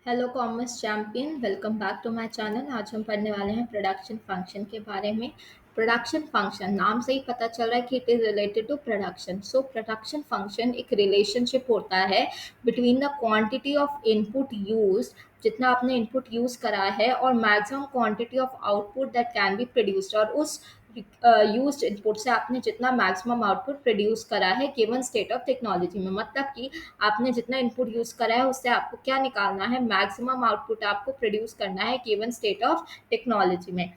Hello commerce champion, welcome back to my channel. आज हम पढ़ने वाले हैं प्रोडक्शन फंक्शन के बारे में। प्रोडक्शन फंक्शन नाम से ही पता चल रहा है कि it is related to production. So production function एक रिलेशनशिप होता है between the quantity of input use, जितना आपने इनपुट यूज करा है, और maximum quantity of output that can be produced, और उस यूज्ड इनपुट से आपने जितना मैक्सिमम आउटपुट प्रोड्यूस करा है गिवन स्टेट ऑफ टेक्नोलॉजी में। मतलब कि आपने जितना इनपुट यूज करा है उससे आपको क्या निकालना है, मैक्सिमम आउटपुट आपको प्रोड्यूस करना है गिवन स्टेट ऑफ टेक्नोलॉजी में।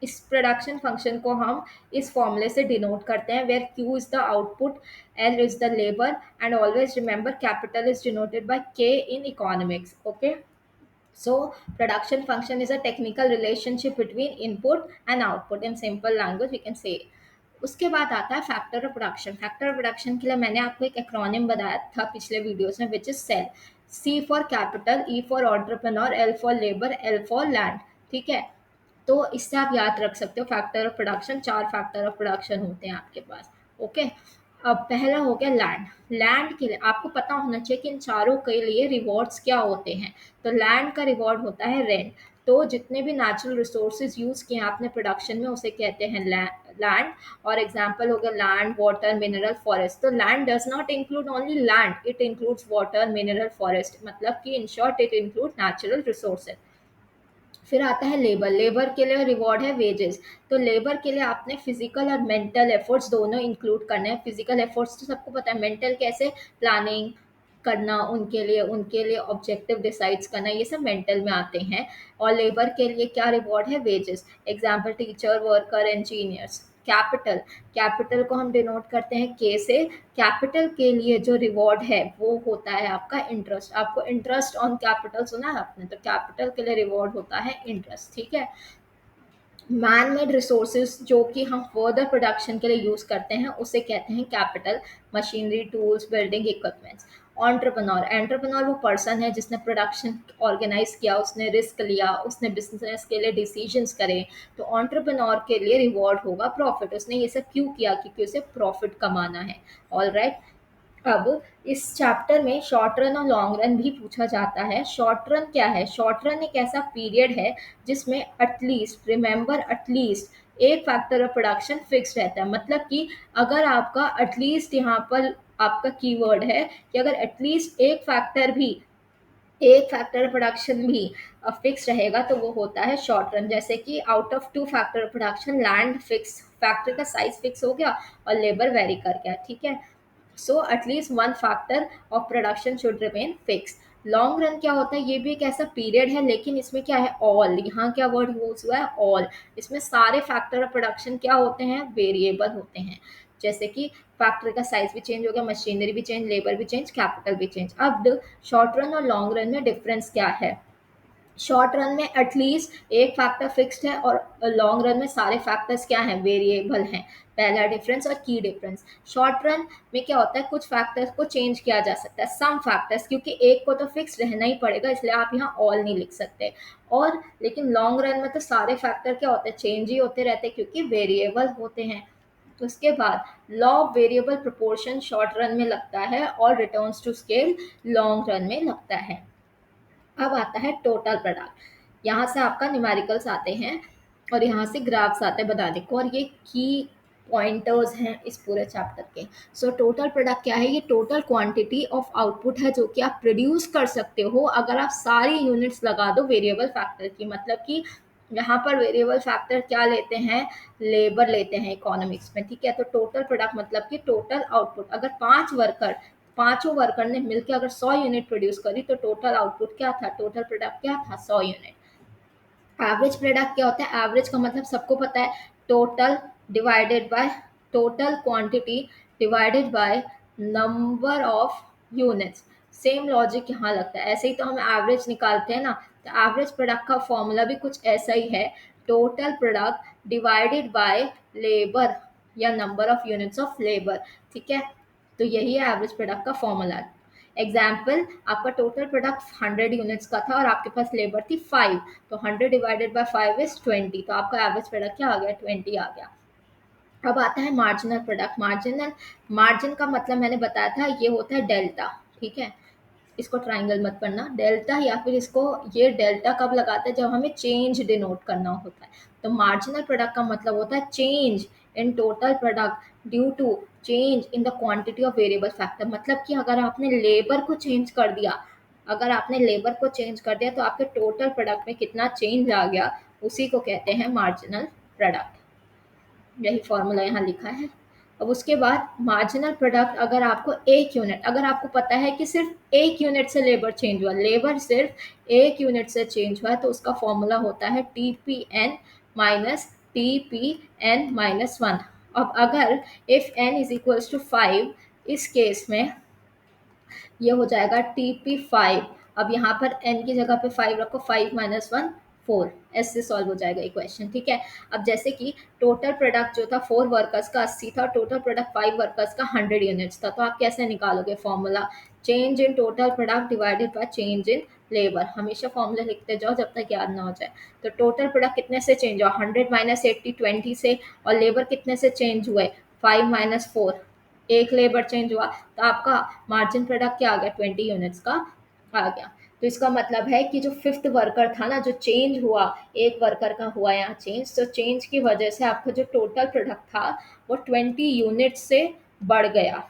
इस प्रोडक्शन फंक्शन को हम इस फॉर्मूले से डिनोट करते हैं, where Q is the output, L is the labour, and always remember capital is denoted by K in economics. Okay, so production function is a technical relationship between input and output. In simple language we can say. उसके बाद आता है factor of production. Factor of production के लिए मैंने आपको एक acronym बताया था पिछले वीडियोस में, which is cell. C for capital, E for entrepreneur, L for labour, L for land. ठीक है, तो इससे आप याद रख सकते हो फैक्टर ऑफ प्रोडक्शन। चार फैक्टर ऑफ प्रोडक्शन होते हैं आपके पास। ओके, अब पहला हो गया लैंड। लैंड के लिए आपको पता होना चाहिए कि इन चारों के लिए रिवॉर्ड्स क्या होते हैं। तो लैंड का रिवॉर्ड होता है रेंट। तो जितने भी नेचुरल रिसोर्सेज यूज किए आपने प्रोडक्शन में उसे कहते हैं लैंड। और एग्जांपल हो गया लैंड, वाटर, मिनरल, फॉरेस्ट। तो land does not include only land, it includes water, mineral, forest. मतलब कि in short it include natural resources. फिर आता है लेबर। लेबर के लिए रिवॉर्ड है वेजेस। तो लेबर के लिए आपने फिजिकल और मेंटल एफर्ट्स दोनों इंक्लूड करने हैं। फिजिकल एफर्ट्स तो सबको पता है, मेंटल कैसे, प्लानिंग करना, उनके लिए ऑब्जेक्टिव डिसाइड्स करना, ये सब मेंटल में आते हैं। और लेबर के लिए क्या रिवॉर्ड है, wages. Example teacher, worker, engineers. Capital, capital को हम डिनोट करते हैं के से। कैपिटल के लिए जो रिवॉर्ड है वो होता है आपका इंटरेस्ट। आपको इंटरेस्ट ऑन कैपिटल सुना है आपने, तो कैपिटल के लिए रिवॉर्ड होता है इंटरेस्ट। ठीक है। मैन मेड रिसोर्सेज जो कि हम फर्दर प्रोडक्शन के लिए यूज करते हैं उसे कहते हैं capital. Machinery, tools, building equipments. Entrepreneur, entrepreneur वो पर्सन है जिसने प्रोडक्शन ऑर्गेनाइज किया, उसने रिस्क लिया, उसने बिजनेस के लिए डिसीजंस करे। तो एंटरप्रेन्योर के लिए रिवॉर्ड होगा प्रॉफिट। उसने ये सब क्यों किया, क्योंकि उसे प्रॉफिट कमाना है। ऑल राइट, अब इस चैप्टर में शॉर्ट रन और लॉन्ग रन भी पूछा जाता है। शॉर्ट रन क्या है? शॉर्ट रन एक ऐसा पीरियड है जिसमें एटलीस्ट, रिमेंबर एटलीस्ट, एक फैक्टर ऑफ प्रोडक्शन फिक्स रहता है। मतलब कि अगर आपका एटलीस्ट, यहाँ पर आपका कीवर्ड है कि अगर एटलीस्ट एक फैक्टर प्रोडक्शन भी फिक्स रहेगा तो वो होता है शॉर्ट रन। जैसे कि out of two factor production, land fix, factor का साइज फिक्स हो गया और लेबर वेरी कर गया। ठीक है, so at least one factor of production should remain fix. Long run क्या होता है? ये भी एक ऐसा पीरियड है, लेकिन इसमें क्या है, ऑल। यहाँ क्या वर्ड यूज हुआ है, ऑल। इसमें सारे फैक्टर ऑफ प्रोडक्शन क्या होते हैं, वेरिएबल होते हैं। जैसे कि फैक्ट्री का साइज भी चेंज हो गया, मशीनरी भी चेंज, लेबर भी चेंज, कैपिटल भी चेंज। अब शॉर्ट रन और लॉन्ग रन में डिफरेंस क्या है? शॉर्ट रन में एटलीस्ट एक फैक्टर फिक्स्ड है, और लॉन्ग रन में सारे फैक्टर्स क्या हैं, वेरिएबल हैं। पहला डिफरेंस और की डिफरेंस। शॉर्ट रन में क्या होता है, कुछ फैक्टर्स को चेंज किया जा सकता है, सम फैक्टर्स, क्योंकि एक को तो फिक्स रहना ही पड़ेगा, इसलिए आप यहाँ ऑल नहीं लिख सकते। और लेकिन लॉन्ग रन में तो सारे फैक्टर क्या होते हैं, चेंज ही होते रहते हैं, क्योंकि वेरिएबल होते हैं। तो उसके बाद law of variable proportion short run में लगता है और returns to scale long run में लगता है। अब आता है टोटल प्रोडक्ट। यहाँ से आपका न्यूमेरिकल्स आते हैं और यहाँ से ग्राफ्स आते हैं बताने को, और ये की पॉइंटर्स हैं इस पूरे चैप्टर के। सो टोटल प्रोडक्ट क्या है? ये टोटल क्वांटिटी ऑफ आउटपुट है जो कि आप प्रोड्यूस कर सकते हो अगर आप सारी यूनिट्स लगा दो वेरिएबल फैक्टर की। मतलब कि यहाँ पर वेरिएबल फैक्टर क्या लेते हैं, लेबर लेते हैं इकोनॉमिक्स में। ठीक है, तो टोटल प्रोडक्ट मतलब कि टोटल आउटपुट। अगर पांचों वर्कर ने मिलकर अगर 100 यूनिट प्रोड्यूस करी तो टोटल आउटपुट क्या था, टोटल प्रोडक्ट क्या था, 100 यूनिट। एवरेज प्रोडक्ट क्या होता है? एवरेज का मतलब सबको पता है, total divided by total quantity divided by number of units. Same logic यहाँ लगता है, ऐसे ही तो हम एवरेज निकालते हैं ना। तो एवरेज प्रोडक्ट का फॉर्मूला भी कुछ ऐसा ही है, total product divided by labour या number of units of labour. ठीक है, तो यही है एवरेज प्रोडक्ट का फॉर्मूला। एग्जाम्पल, आपका टोटल प्रोडक्ट 100 यूनिट्स का था और आपके पास लेबर थी 5, तो 100 डिवाइडेड बाय 5 इज 20। तो आपका एवरेज प्रोडक्ट क्या आ गया, 20 आ गया। अब आता है मार्जिनल प्रोडक्ट। मार्जिन का मतलब मैंने बताया था, ये होता है डेल्टा। ठीक है, इसको ट्राइंगल मत पढ़ना, डेल्टा या फिर इसको, ये डेल्टा कब लगाते हैं जब हमें चेंज डिनोट करना होता है। तो मार्जिनल प्रोडक्ट का मतलब होता है change in total product due to change in the quantity of variable factor. मतलब कि अगर आपने लेबर को चेंज कर दिया, अगर आपने लेबर को चेंज कर दिया तो आपके टोटल प्रोडक्ट में कितना चेंज आ गया, उसी को कहते हैं मार्जिनल प्रोडक्ट। यही फॉर्मूला यहाँ लिखा है। अब उसके बाद मार्जिनल प्रोडक्ट, अगर आपको एक यूनिट, अगर आपको पता है कि सिर्फ एक यूनिट से लेबर चेंज हुआ, लेबर सिर्फ एक यूनिट से चेंज हुआ है, तो उसका फॉर्मूला होता है T P N minus T P N minus one. अब अगर if N is equals to 5, इस केस में ये हो जाएगा TP5। अब यहाँ पर n की जगह पे 5 रखो, 5 माइनस वन 4, ऐसे सॉल्व हो जाएगा इक्वेशन। ठीक है। अब जैसे कि टोटल प्रोडक्ट जो था 4 वर्कर्स का 80 था, टोटल प्रोडक्ट 5 वर्कर्स का 100 यूनिट्स था, तो आप कैसे निकालोगे formula? Change in total product divided by change in labour. हमेशा फॉर्मूला लिखते जाओ जब तक याद ना हो जाए। तो टोटल प्रोडक्ट कितने से चेंज हुआ? 100 माइनस 80 20 से, और लेबर कितने से चेंज हुए? 5 माइनस 4, एक लेबर चेंज हुआ, तो आपका मार्जिन प्रोडक्ट क्या आ गया? 20 यूनिट्स का आ गया। तो इसका मतलब है कि जो फिफ्थ वर्कर था ना, जो चेंज हुआ, एक वर्कर का हुआ यहाँ चेंज, तो चेंज की वजह से आपका जो टोटल प्रोडक्ट था वो 20 यूनिट से बढ़ गया।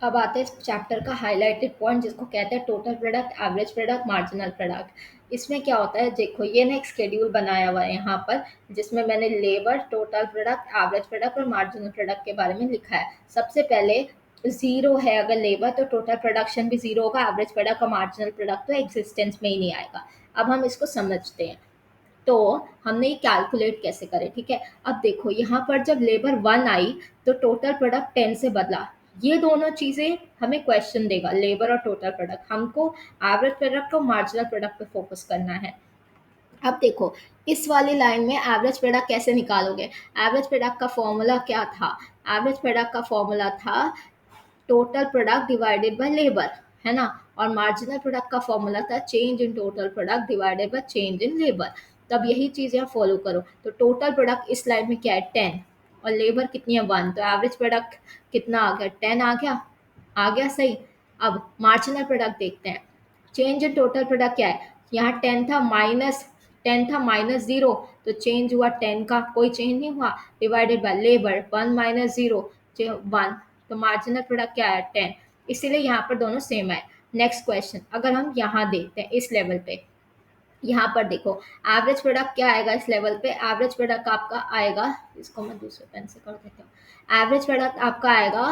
अब आते हैं इस चैप्टर का हाईलाइटेड पॉइंट, जिसको कहते हैं total product, average product, marginal product. इसमें क्या होता है, देखो ये ना एक शेड्यूल बनाया हुआ है यहाँ पर, जिसमें मैंने labour, total product, average product और मार्जिनल प्रोडक्ट के बारे में लिखा है। सबसे पहले जीरो है अगर लेबर, तो टोटल प्रोडक्शन भी जीरो होगा, एवरेज प्रोडक्ट और मार्जिनल प्रोडक्ट तो एग्जिस्टेंस में ही नहीं आएगा। अब हम इसको समझते हैं। तो हमने ये कैलकुलेट कैसे करें, ठीक है। अब देखो यहाँ पर जब लेबर 1 आई तो टोटल प्रोडक्ट 10 से बदला। ये दोनों चीज़ें हमें क्वेश्चन देगा, लेबर और टोटल प्रोडक्ट। हमको एवरेज प्रोडक्ट और मार्जिनल प्रोडक्ट पे फोकस करना है। अब देखो इस वाली लाइन में एवरेज प्रोडक्ट कैसे निकालोगे? एवरेज प्रोडक्ट का फॉर्मूला क्या था? एवरेज प्रोडक्ट का फॉर्मूला था total product divided by labour, है ना। और मार्जिनल प्रोडक्ट का फॉर्मूला था change in total product divided by change in labour. तब यही चीज़ यहाँ फॉलो करो। तो टोटल प्रोडक्ट इस स्लाइड में क्या है? 10, और लेबर कितनी है? 1, तो एवरेज प्रोडक्ट कितना आ गया? 10 आ गया। आ गया सही। अब मार्जिनल प्रोडक्ट देखते हैं। चेंज इन टोटल प्रोडक्ट क्या है? यहाँ 10 था माइनस जीरो, तो चेंज हुआ 10 का, कोई चेंज नहीं हुआ, divided by labour 1 minus zero 1, तो मार्जिनल प्रोडक्ट क्या है? 10। इसीलिए यहाँ पर दोनों सेम है। नेक्स्ट क्वेश्चन अगर हम यहाँ देखते हैं इस लेवल पे, यहाँ पर देखो एवरेज प्रोडक्ट क्या आएगा इस लेवल पे? एवरेज प्रोडक्ट आपका आएगा, इसको मैं दूसरे पेन से कर देता हूँ। एवरेज प्रोडक्ट आपका आएगा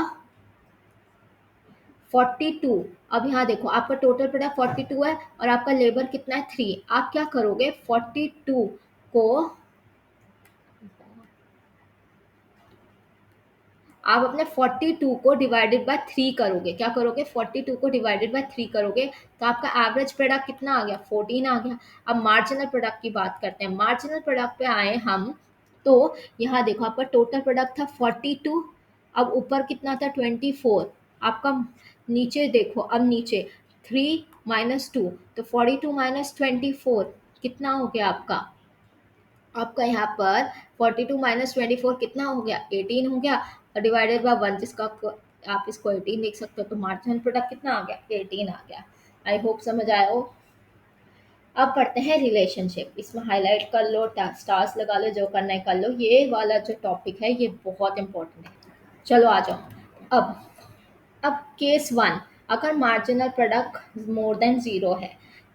42। अब यहाँ देखो आपका टोटल प्रोडक्ट 42 है और आपका लेबर कितना है? 3। आप क्या करोगे? 42 को, आप अपने 42 को डिवाइडेड बाय 3 करोगे। क्या करोगे? 42 को डिवाइडेड बाय 3 करोगे, तो आपका एवरेज प्रोडक्ट कितना आ गया? 14 आ गया। अब मार्जिनल प्रोडक्ट की बात करते हैं। मार्जिनल प्रोडक्ट पे आए हम, तो यहाँ देखो आपका टोटल प्रोडक्ट था 42, अब ऊपर कितना था? 24। आपका नीचे देखो, अब नीचे 3 माइनस 2, तो 42 माइनस 24 कितना हो गया आपका? आपका यहाँ पर 42 माइनस 24 कितना हो गया? 18 हो गया, और डिवाइडेड बाय 1, जिसका आप इसको 18 देख सकते हो, तो मार्जिनल प्रोडक्ट कितना आ गया? 18 आ गया। आई होप समझ आया हो। अब पढ़ते हैं रिलेशनशिप। इसमें हाईलाइट कर लो, स्टार्स लगा लो, जो करना है कर लो। ये वाला जो टॉपिक है ये बहुत इंपॉर्टेंट है। चलो आ जाओ। अब केस 1, अगर marginal product more than zero है,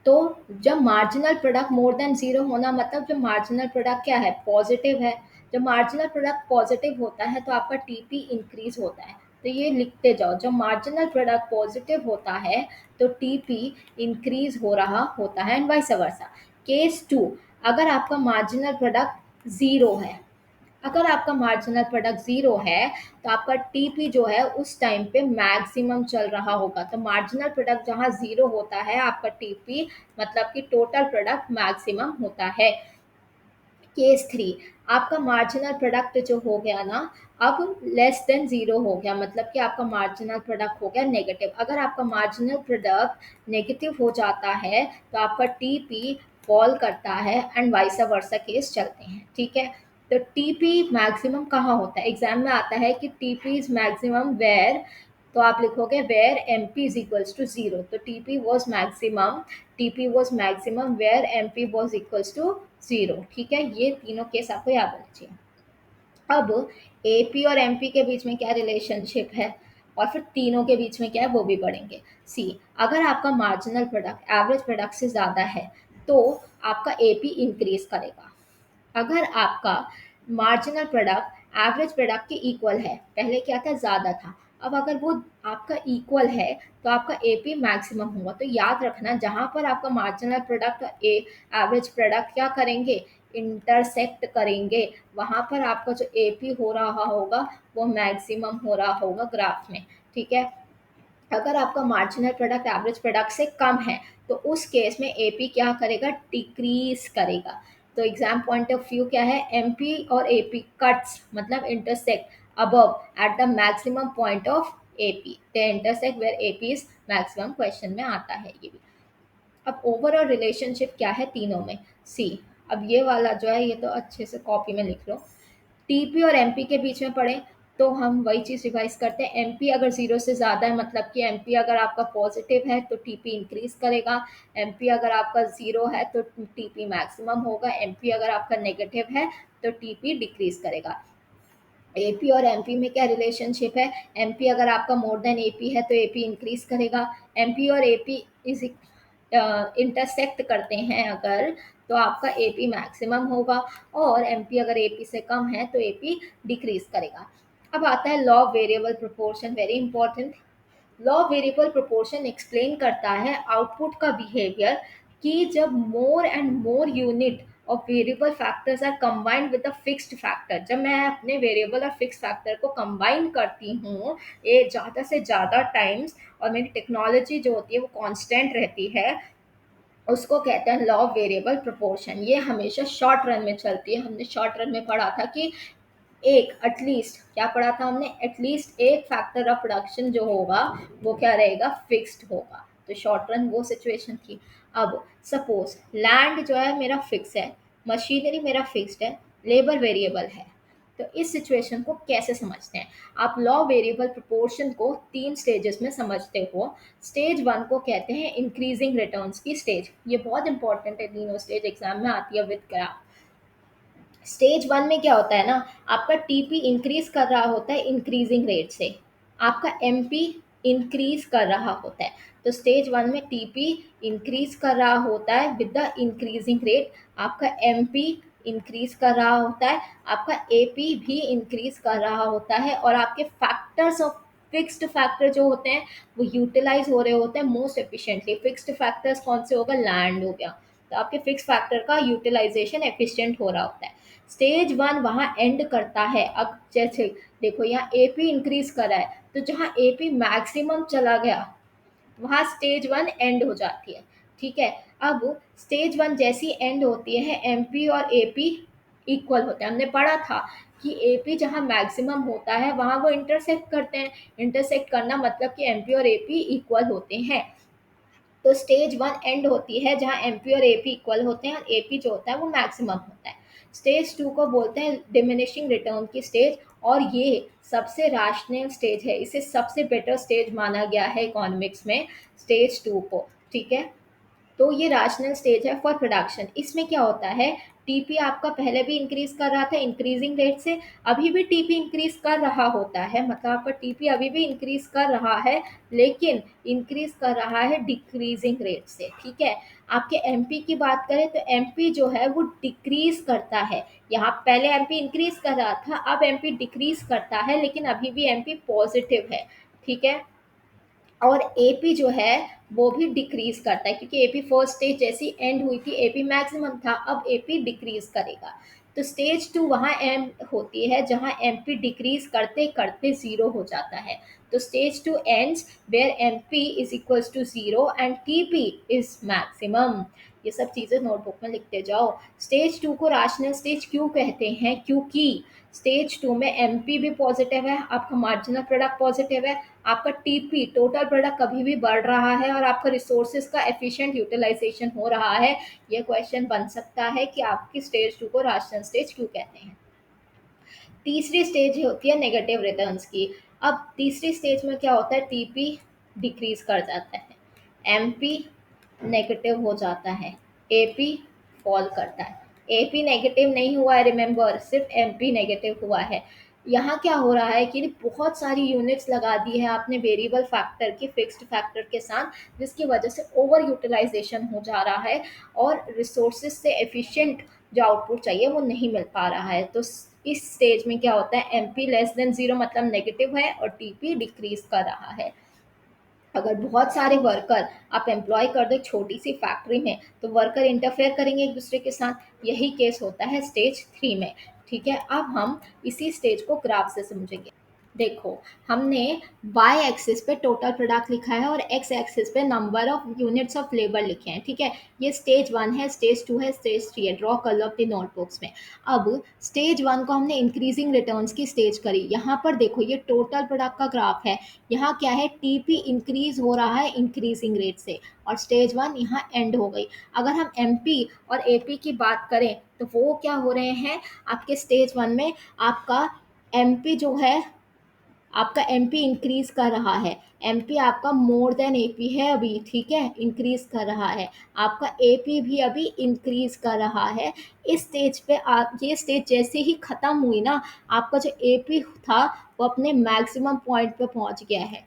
तो जब marginal product more than zero होना मतलब जब मार्जिनल प्रोडक्ट क्या है? पॉजिटिव है। जब मार्जिनल प्रोडक्ट पॉजिटिव होता है तो आपका टीपी इंक्रीज होता है। तो ये लिखते जाओ, जब मार्जिनल प्रोडक्ट पॉजिटिव होता है तो टीपी इंक्रीज हो रहा होता है, एंड वाइस वर्सा। केस 2, अगर आपका मार्जिनल प्रोडक्ट ज़ीरो है, अगर आपका मार्जिनल प्रोडक्ट ज़ीरो है तो आपका टीपी जो है उस टाइम पे मैक्सिमम चल रहा होगा। तो मार्जिनल प्रोडक्ट जहाँ ज़ीरो होता है आपका टीपी मतलब कि टोटल प्रोडक्ट मैक्सिमम होता है। केस 3, आपका मार्जिनल प्रोडक्ट जो हो गया ना, अब लेस देन ज़ीरो हो गया, मतलब कि आपका मार्जिनल प्रोडक्ट हो गया नेगेटिव। अगर आपका मार्जिनल प्रोडक्ट नेगेटिव हो जाता है तो आपका टीपी फॉल करता है, एंड वाइस वर्सा केस चलते हैं, ठीक है। तो टीपी मैक्सिमम कहाँ होता है? एग्जाम में आता है कि टीपी इज मैक्सिमम वेयर तो आप लिखोगे where M P is equals to zero, तो T P was maximum where M P was equals to zero. ठीक है, ये तीनों केस आपको याद होना चाहिए। अब एपी और एमपी के बीच में क्या रिलेशनशिप है और फिर तीनों के बीच में क्या है वो भी पढ़ेंगे। सी, अगर आपका मार्जिनल प्रोडक्ट एवरेज प्रोडक्ट से ज़्यादा है तो आपका एपी इंक्रीज करेगा। अगर आपका मार्जिनल प्रोडक्ट एवरेज प्रोडक्ट के इक्वल है, पहले क्या था ज़्यादा था, अब अगर वो आपका इक्वल है तो आपका एपी मैक्सिमम होगा। तो याद रखना, जहाँ पर आपका मार्जिनल प्रोडक्ट और एवरेज प्रोडक्ट क्या करेंगे, इंटरसेक्ट करेंगे, वहाँ पर आपका जो एपी हो रहा होगा वो मैक्सिमम हो रहा होगा ग्राफ में। ठीक है, अगर आपका मार्जिनल प्रोडक्ट एवरेज प्रोडक्ट से कम है तो उस केस में एपी क्या करेगा, डिक्रीज करेगा। तो एग्जाम पॉइंट ऑफ व्यू क्या है, एमपी और एपी कट्स मतलब intersect above at the maximum point of AP, they intersect where AP is maximum, question में आता है ये भी। अब ओवरऑल रिलेशनशिप क्या है तीनों में, सी, अब ये वाला जो है ये तो अच्छे से कॉपी में लिख लो। टीपी और एमपी के बीच में पढ़े तो हम वही चीज़ रिवाइज करते हैं। एमपी अगर जीरो से ज़्यादा है मतलब कि एमपी अगर आपका पॉजिटिव है तो टीपी इंक्रीज करेगा, एमपी अगर आपका जीरो है तो टीपी मैक्सिमम होगा, एमपी अगर आपका नेगेटिव है तो टीपी डिक्रीज करेगा। एपी और एमपी में क्या रिलेशनशिप है, एमपी अगर आपका मोर देन एपी है तो एपी इंक्रीज करेगा, एमपी और एपी इज इंटरसेक्ट करते हैं अगर तो आपका एपी मैक्सिमम होगा, और एमपी अगर एपी से कम है तो एपी डिक्रीज करेगा। अब आता है law of variable proportion, very important. Law of variable proportion explain करता है आउटपुट का बिहेवियर कि जब more and more unit of variable factors are combined with the fixed factor, जब मैं अपने वेरिएबल और फिक्स फैक्टर को कंबाइन करती हूँ ये ज़्यादा से ज़्यादा टाइम्स, और मेरी टेक्नोलॉजी जो होती है वो कांस्टेंट रहती है, उसको कहते हैं लॉ ऑफ वेरिएबल प्रोपोर्शन। ये हमेशा शॉर्ट रन में चलती है। हमने शॉर्ट रन में पढ़ा था कि एक एटलीस्ट क्या पढ़ा था हमने, एटलीस्ट एक फैक्टर ऑफ प्रोडक्शन जो होगा वो क्या रहेगा, फिक्स्ड होगा। तो शॉर्ट रन वो सिचुएशन थी। अब सपोज लैंड जो है मेरा फिक्स है, मशीनरी मेरा फिक्स्ड है, लेबर वेरिएबल है, तो इस सिचुएशन को कैसे समझते हैं, आप लॉ वेरिएबल प्रोपोर्शन को तीन स्टेजेस में समझते हो। स्टेज वन को कहते हैं इंक्रीजिंग रिटर्न्स की स्टेज, ये बहुत इंपॉर्टेंट है, तीनों स्टेज एग्जाम में आती है विद ग्राफ। स्टेज वन में क्या होता है ना, आपका टीपी इंक्रीज कर रहा होता है इंक्रीजिंग रेट से, आपका एमपी इंक्रीज कर रहा होता है। तो स्टेज वन में टीपी इंक्रीज कर रहा होता है विद द इंक्रीजिंग रेट, आपका एमपी इंक्रीज कर रहा होता है, आपका एपी भी इंक्रीज कर रहा होता है, और आपके फैक्टर्स ऑफ फिक्स्ड फैक्टर जो होते हैं वो यूटिलाइज हो रहे होते हैं मोस्ट एफिशिएंटली। फिक्स्ड फैक्टर्स कौन से होगा, लैंड हो गया, तो आपके फिक्स फैक्टर का यूटिलाइजेशन एफिशिएंट हो रहा होता है। स्टेज वन वहाँ एंड करता है। अब जैसे देखो यहाँ एपी इंक्रीज करा है तो जहाँ एपी मैक्सिमम चला गया वहाँ स्टेज वन एंड हो जाती है। ठीक है, अब स्टेज वन जैसी एंड होती है एमपी और एपी इक्वल होते हैं। हमने पढ़ा था कि एपी जहाँ मैक्सिमम होता है वहाँ वो इंटरसेक्ट करते हैं, इंटरसेक्ट करना मतलब कि एमपी और एपी इक्वल होते हैं। तो स्टेज वन एंड होती है जहाँ एमपी और एपी इक्वल होते हैं और एपी जो होता है वो मैक्सिमम होता है। स्टेज टू को बोलते हैं डिमिनिशिंग रिटर्न की स्टेज, और ये सबसे राशनल स्टेज है, इसे सबसे बेटर स्टेज माना गया है इकोनॉमिक्स में, स्टेज टू को। ठीक है, तो ये रैशनल स्टेज है फॉर प्रोडक्शन। इसमें क्या होता है, टीपी आपका पहले भी इंक्रीज कर रहा था इंक्रीजिंग रेट से, अभी भी टीपी इंक्रीज कर रहा होता है, मतलब आपका टीपी अभी भी इंक्रीज कर रहा है लेकिन इंक्रीज कर रहा है डिक्रीजिंग रेट से। ठीक है, आपके एमपी की बात करें तो एमपी जो है वो डिक्रीज करता है, यहाँ पहले एमपी इंक्रीज कर रहा था अब एमपी डिक्रीज करता है लेकिन अभी भी एमपी पॉजिटिव है। ठीक है, और एपी जो है वो भी डिक्रीज करता है क्योंकि एपी फर्स्ट स्टेज जैसी एंड हुई थी एपी मैक्सिमम था, अब एपी डिक्रीज करेगा। तो स्टेज टू वहाँ एम होती है जहाँ एमपी डिक्रीज करते करते जीरो हो जाता है। तो stage two ends where MP is equals to zero and TP is maximum. ये सब चीज़ें नोटबुक में लिखते जाओ। स्टेज टू को रैशनल स्टेज क्यों कहते हैं, क्योंकि स्टेज टू में एमपी भी पॉजिटिव है, आपका मार्जिनल प्रोडक्ट पॉजिटिव है, आपका टीपी टोटल प्रोडक्ट कभी भी बढ़ रहा है और आपका रिसोर्सेज का एफिशिएंट यूटिलाइजेशन हो रहा है। ये क्वेश्चन बन सकता है कि आपकी स्टेज टू को रैशनल स्टेज क्यों कहते हैं। तीसरी स्टेज होती है नेगेटिव रिटर्न्स की। अब तीसरी स्टेज में क्या होता है, टीपी डिक्रीज कर जाता है, एमपी नेगेटिव हो जाता है, एपी फॉल करता है। एपी नेगेटिव नहीं हुआ है, रिमेंबर, सिर्फ एमपी नेगेटिव हुआ है। यहाँ क्या हो रहा है कि बहुत सारी यूनिट्स लगा दी है आपने वेरिएबल फैक्टर की फिक्स्ड फैक्टर के साथ, जिसकी वजह से ओवर यूटिलाइजेशन हो जा रहा है और रिसोर्सेज से एफिशिएंट जो आउटपुट चाहिए वो नहीं मिल पा रहा है। तो इस स्टेज में क्या होता है, एमपी लेस देन जीरो मतलब नेगेटिव है और टीपी डिक्रीज कर रहा है। अगर बहुत सारे वर्कर आप एम्प्लॉय कर दो छोटी सी फैक्ट्री में, तो वर्कर इंटरफेयर करेंगे एक दूसरे के साथ। यही केस होता है स्टेज 3 में। ठीक है, अब हम इसी स्टेज को ग्राफ से समझेंगे। देखो, हमने y एक्सिस पे टोटल प्रोडक्ट लिखा है और x एक्सिस पे number of units of labour लिखे हैं। ठीक है, ये स्टेज 1 है, स्टेज 2 है, स्टेज 3 है। ड्रॉ कर लो अपनी नोटबुक्स में। अब स्टेज 1 को हमने इंक्रीजिंग रिटर्न्स की स्टेज करी। यहाँ पर देखो, ये टोटल प्रोडक्ट का ग्राफ है। यहाँ क्या है, टीपी इंक्रीज हो रहा है इंक्रीजिंग रेट से, और स्टेज 1 यहाँ एंड हो गई। अगर हम एमपी और एपी की बात करें तो वो क्या हो रहे हैं आपके स्टेज 1 में, आपका एमपी जो है, आपका एमपी इंक्रीज कर रहा है। एमपी आपका मोर देन एपी है अभी। ठीक है, इंक्रीज कर रहा है। आपका एपी भी अभी इंक्रीज कर रहा है। इस स्टेज पे आप, ये स्टेज जैसे ही खत्म हुई ना, आपका जो एपी था वो अपने मैक्सिमम पॉइंट पे पहुंच गया है।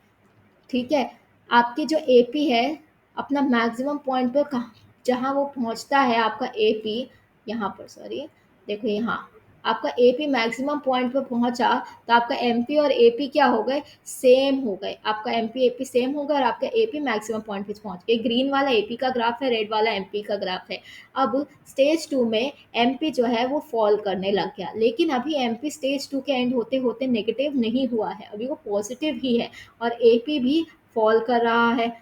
ठीक है, आपकी जो एपी है अपना मैक्सिमम पॉइंट पे जहाँ वो पहुंचता है आपका एपी, यहाँ पर सॉरी, देखो यहाँ आपका एपी मैक्सिमम पॉइंट पे पहुंचा, तो आपका एमपी और एपी क्या हो गए, सेम हो गए। आपका एमपी एपी सेम हो गया और आपका एपी मैक्सिमम पॉइंट पे पहुंच गए। ग्रीन वाला एपी का ग्राफ है, रेड वाला एमपी का ग्राफ है। अब स्टेज 2 में एमपी जो है वो फॉल करने लग गया, लेकिन अभी एमपी स्टेज 2 के एंड होते होते नेगेटिव नहीं हुआ है, अभी वो पॉजिटिव ही है और एपी भी फॉल कर रहा है।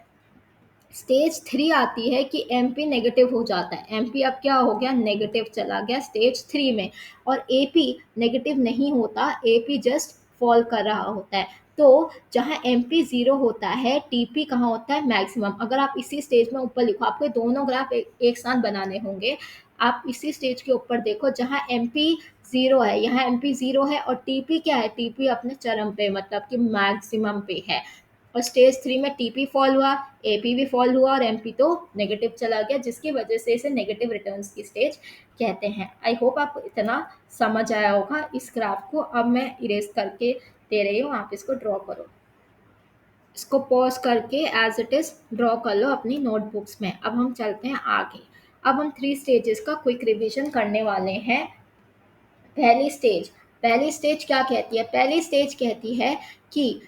स्टेज 3 आती है कि एमपी नेगेटिव हो जाता है। एमपी अब क्या हो गया, नेगेटिव चला गया स्टेज 3 में, और एपी नेगेटिव नहीं होता, एपी जस्ट फॉल कर रहा होता है। तो जहाँ एमपी जीरो होता है, टीपी कहाँ होता है, मैक्सिमम। अगर आप इसी स्टेज में ऊपर लिखो, आपको दोनों ग्राफ एक साथ बनाने होंगे। आप इसी स्टेज के ऊपर देखो, जहाँ एमपी जीरो है, यहाँ एमपी जीरो है और टीपी क्या है, टीपी अपने चरम पे मतलब कि मैक्सिमम पे है। और स्टेज 3 में टीपी फॉल हुआ, एपी भी फॉल हुआ और एमपी तो नेगेटिव चला गया, जिसकी वजह से इसे नेगेटिव रिटर्न्स की स्टेज कहते हैं। आई होप आपको इतना समझ आया होगा इस ग्राफ को। अब मैं इरेज करके दे रही हूँ, आप इसको ड्रॉ करो। इसको पॉज करके एज इट इज ड्रॉ कर लो अपनी नोटबुक्स में। अब हम चलते हैं आगे। अब हम 3 स्टेजेस का क्विक रिवीजन करने वाले हैं। पहली स्टेज क्या कहती है, पहली स्टेज कहती है कि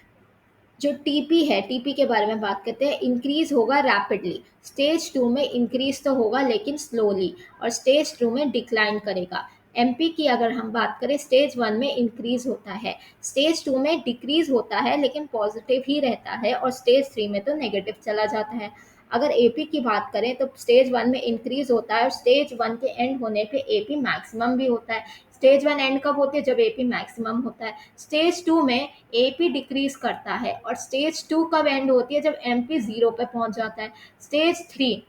जो टीपी है, टीपी के बारे में बात करते हैं, इंक्रीज होगा रैपिडली। स्टेज 2 में इंक्रीज तो होगा लेकिन स्लोली, और स्टेज 2 में डिक्लाइन करेगा। एमपी की अगर हम बात करें, स्टेज 1 में इंक्रीज होता है, स्टेज 2 में डिक्रीज होता है लेकिन पॉजिटिव ही रहता है, और स्टेज 3 में तो नेगेटिव चला जाता है। अगर एपी की बात करें तो स्टेज 1 में इंक्रीज होता है और स्टेज 1 के एंड होने पे एपी मैक्सिमम भी होता है। स्टेज 1 एंड कब होती है, जब एपी मैक्सिमम होता है। स्टेज 2 में एपी डिक्रीज करता है और स्टेज 2 कब एंड होती है, जब एमपी जीरो पे पहुंच जाता है। स्टेज 3,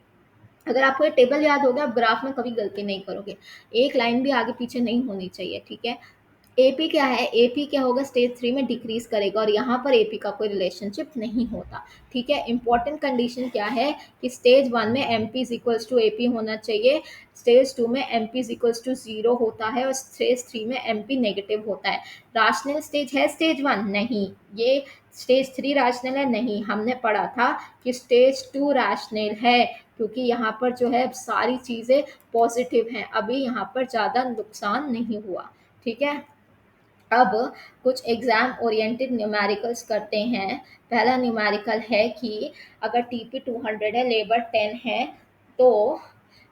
अगर आपको ये टेबल याद हो गया, आप ग्राफ में कभी गलती नहीं करोगे, एक लाइन भी आगे पीछे नहीं होनी चाहिए। ठीक है, एपी क्या है, एपी क्या होगा, स्टेज 3 में डिक्रीज करेगा और यहाँ पर एपी का कोई रिलेशनशिप नहीं होता। ठीक है, इंपॉर्टेंट कंडीशन क्या है कि स्टेज 1 में MP is equals to AP होना चाहिए, स्टेज 2 में MP is equals to zero होता है और स्टेज 3 में एमपी नेगेटिव होता है। राशनल स्टेज है स्टेज 1? नहीं। ये स्टेज 3 रैशनल है? नहीं। हमने पढ़ा था कि स्टेज 2 रैशनल है, क्योंकि यहाँ पर जो है सारी चीज़ें पॉजिटिव हैं, अभी यहाँ पर ज़्यादा नुकसान नहीं हुआ। ठीक है, अब कुछ एग्जाम ओरिएंटेड न्यूमेरिकल्स करते हैं। पहला न्यूमेरिकल है कि अगर टीपी 200 है, लेबर 10 है, तो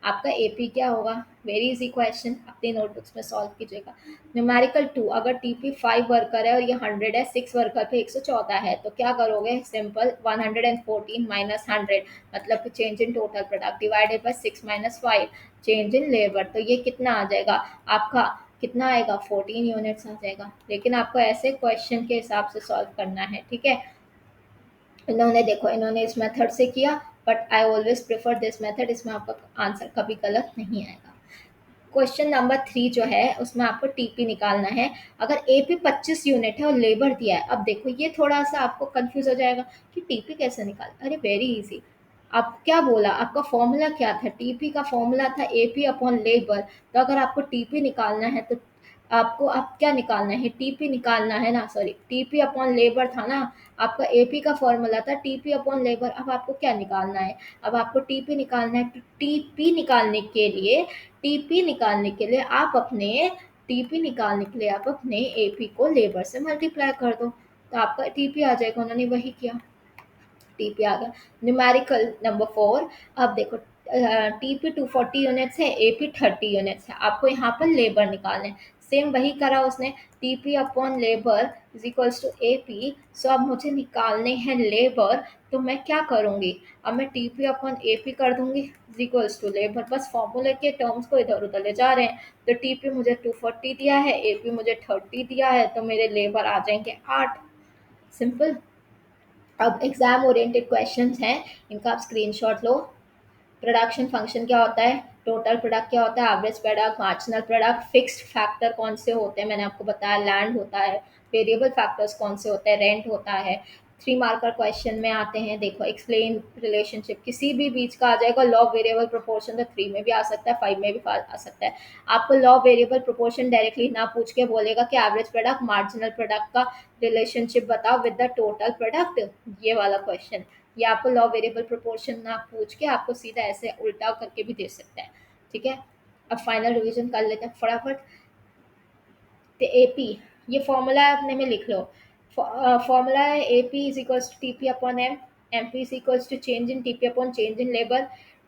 आपका एपी क्या होगा। वेरी इजी क्वेश्चन, अपनी नोटबुक्स में सॉल्व कीजिएगा। न्यूमेरिकल 2, अगर टीपी 5 वर्कर है और ये 100 है, 6 वर्कर पे 114 है, तो क्या करोगे, सिंपल 114 माइनस 100 मतलब कि change in total product divided bye 6 minus 5 change in labour, तो ये कितना आ जाएगा आपका, कितना आएगा, 14 यूनिट्स आ जाएगा। लेकिन आपको ऐसे क्वेश्चन के हिसाब से सॉल्व करना है। ठीक है, इन्होंने देखो, इन्होंने इस मेथड से किया, but I always prefer this method, इसमें आपका आंसर कभी गलत नहीं आएगा। क्वेश्चन नंबर 3 जो है उसमें आपको टीपी निकालना है। अगर एपी 25 यूनिट है और लेबर दिया है, अब देखो ये थोड़ा सा आपको कंफ्यूज हो जाएगा कि टीपी कैसे निकाल। अरे वेरी इजी। आप क्या बोला, आपका फॉर्मूला क्या था? टीपी का फॉर्मूला था एपी अपॉन लेबर। तो अगर आपको टीपी निकालना है तो आपको अब क्या निकालना है? टीपी निकालना है ना, सॉरी टीपी अपॉन लेबर था ना। आपका एपी का फॉर्मूला था टीपी अपॉन लेबर। अब आपको क्या निकालना है? अब आपको टीपी निकालना है। तो टीपी निकालने के लिए आप अपने एपी को लेबर से मल्टीप्लाई कर दो, तो आपका टीपी आ जाएगा। उन्होंने वही किया, टीपी आ गया। Numerical number 4। अब देखो टीपी 240 यूनिट्स है, एपी 30 यूनिट्स है। आपको यहाँ पर लेबर निकालना है। सेम वही करा उसने, TP upon labour is equals to AP. So अब मुझे निकालने हैं लेबर, तो मैं क्या करूँगी? अब मैं टीपी अपॉन एपी कर दूंगी इज इक्वल्स टू लेबर। बस फॉर्मूले के टर्म्स को इधर उधर ले जा रहे हैं। तो टीपी मुझे 240 दिया है, एपी मुझे 30 दिया है, तो मेरे लेबर आ जाएंगे 8। सिंपल। अब एग्जाम ओरिएंटेड क्वेश्चंस हैं, इनका आप स्क्रीनशॉट लो। प्रोडक्शन फंक्शन क्या होता है? टोटल प्रोडक्ट क्या होता है? Average product, marginal product. Fixed factor कौन से होते हैं? मैंने आपको बताया लैंड होता है। वेरिएबल फैक्टर्स कौन से होते हैं? रेंट होता है। 3 मार्कर क्वेश्चन में आते हैं, देखो एक्सप्लेन रिलेशनशिप, किसी भी बीच का आ जाएगा। लॉ ऑफ वेरिएबल प्रोपोर्शन तो 3 में भी आ सकता है, 5 में भी आ सकता है। आपको law of variable proportion directly ना पूछ के बोलेगा कि एवरेज प्रोडक्ट मार्जिनल प्रोडक्ट का रिलेशनशिप बताओ विद द टोटल प्रोडक्ट, ये वाला क्वेश्चन। या आपको लॉ वेरिएबल प्रोपोर्शन ना पूछ के आपको सीधा ऐसे उल्टा करके भी दे सकता है। ठीक है, अब फाइनल रिवीजन कर लेते हैं फटाफट। तो एपी, ये फॉर्मूला अपने में लिख लो। फॉर्मूला है AP is equals to TP upon M. MP is equals to change in TP upon change in labour.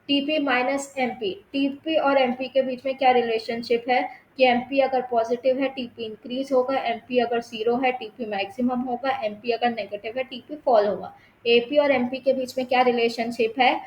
TP minus MP, TP और एमपी के बीच में क्या रिलेशनशिप है कि एमपी अगर पॉजिटिव है टीपी इंक्रीज होगा, एमपी अगर जीरो है टीपी मैक्सिमम होगा, एमपी अगर नेगेटिव है टीपी फॉल होगा। एपी और एमपी के बीच में क्या रिलेशनशिप है?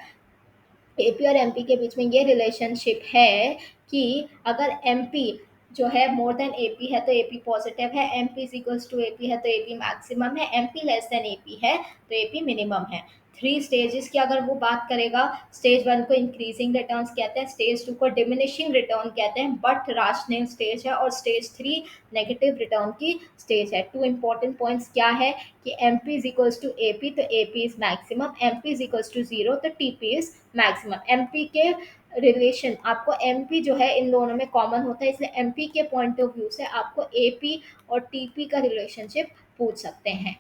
एपी और एमपी के बीच में ये रिलेशनशिप है कि अगर एमपी जो है मोर देन एपी है तो एपी पॉजिटिव है, MP is equals to AP है तो एपी मैक्सिमम है, एमपी लेस देन एपी है तो एपी मिनिमम है। 3 स्टेजेस की अगर वो बात करेगा, स्टेज 1 को इंक्रीजिंग रिटर्न्स कहते हैं, स्टेज 2 को डिमिनिशिंग रिटर्न कहते हैं, बट राशनल स्टेज है, और स्टेज 3 नेगेटिव रिटर्न की स्टेज है। 2 इंपॉर्टेंट पॉइंट्स क्या है कि MP is equals to AP तो AP is maximum, MP is equals to zero तो टीपी इज मैक्सिमम। एमपी के रिलेशन आपको एमपी जो है इन दोनों में कॉमन होता है, इसलिए एमपी के पॉइंट ऑफ व्यू से आपको एपी और टीपी का रिलेशनशिप पूछ सकते हैं।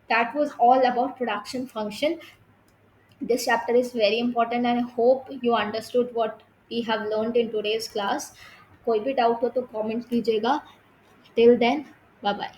That was all about production function. This chapter is very important and I hope you understood what we have learned in today's class. कोई भी डाउट हो तो कमेंट कीजिएगा। Till then, bye bye.